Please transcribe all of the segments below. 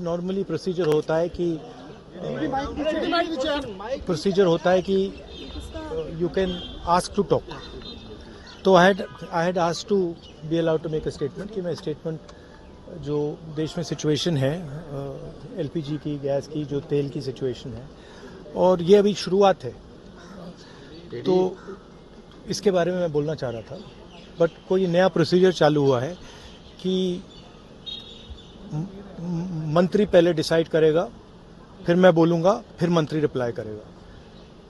Normally procedure होता है कि you can ask to talk. तो I had asked to be allowed to make a statement कि मैं स्टेटमेंट जो देश में सिचुएशन है एलपीजी की, गैस की, जो तेल की सिचुएशन है, और ये अभी शुरुआत है, तो इसके बारे में मैं बोलना चाह रहा था. बट कोई नया प्रोसीजर चालू हुआ है कि मंत्री पहले डिसाइड करेगा, फिर मैं बोलूँगा, फिर मंत्री रिप्लाई करेगा.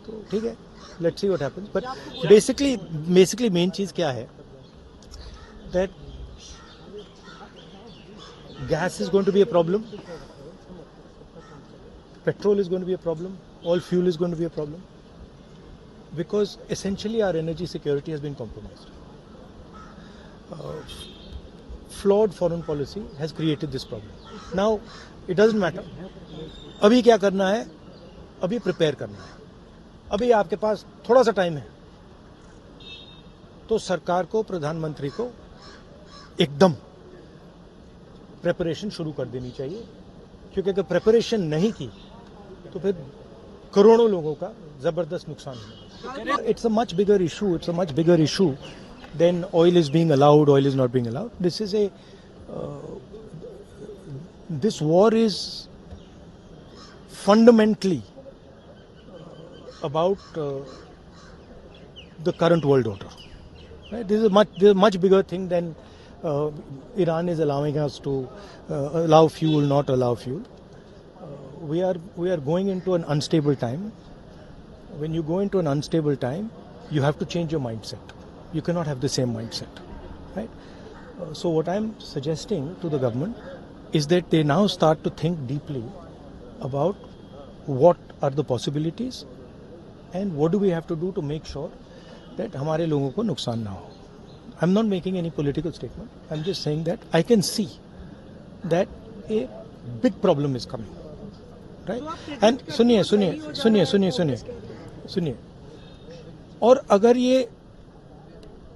तो ठीक है, let's see what happens. But basically main चीज़ क्या है, that gas is going to be a problem, petrol is going to be a problem, all fuel is going to be a problem, because essentially our energy security has been compromised. Flawed foreign policy has created this problem. Now it doesn't matter. अभी क्या करना है, अभी prepare करना है. अभी आपके पास थोड़ा सा टाइम है, तो सरकार को, प्रधानमंत्री को एकदम प्रेपरेशन शुरू कर देनी चाहिए, क्योंकि अगर प्रेपरेशन नहीं की तो फिर करोड़ों लोगों का जबरदस्त नुकसान होगा. It's a much bigger issue than oil is being allowed, oil is not being allowed. This war is fundamentally about the current world order. Right? This is a much bigger thing than Iran is allowing us to allow fuel, not allow fuel. We are going into an unstable time. When you go into an unstable time, you have to change your mindset. You cannot have the same mindset, right? So what I'm suggesting to the government is that they now start to think deeply about what are the possibilities and what do we have to do to make sure that हमारे लोगों को नुकसान ना हो. I'm not making any political statement. I'm just saying that I can see that a big problem is coming, right? And सुनिए, और अगर ये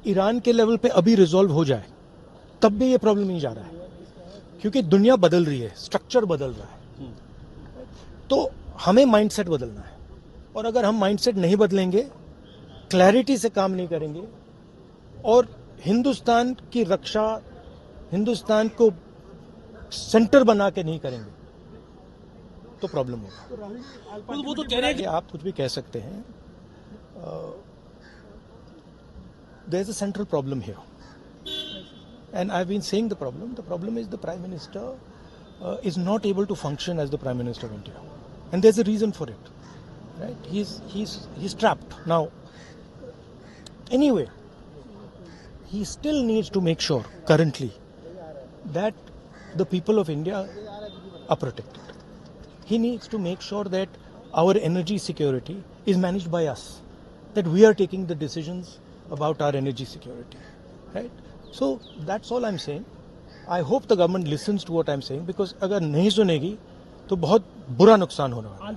ईरान के लेवल पे अभी रिजॉल्व हो जाए, तब भी ये प्रॉब्लम नहीं जा रहा है, क्योंकि दुनिया बदल रही है, स्ट्रक्चर बदल रहा है. तो हमें माइंडसेट बदलना है, और अगर हम माइंडसेट नहीं बदलेंगे, क्लैरिटी से काम नहीं करेंगे, और हिंदुस्तान की रक्षा, हिंदुस्तान को सेंटर बना के नहीं करेंगे, तो प्रॉब्लम होगा. वो तो कह रहे हैं कि आप कुछ भी कह सकते हैं. There is a central problem here, and I have been saying the problem is the prime minister is not able to function as the prime minister of India, and there is a reason for it. Right? He's trapped now. Anyway, he still needs to make sure currently that the people of India are protected. He needs to make sure that our energy security is managed by us, that we are taking the decisions about our energy security. Right? So that's all I'm saying. I hope the government listens to what I'm saying, because अगर नहीं सुनेगी तो बहुत बुरा नुकसान होने वाला है.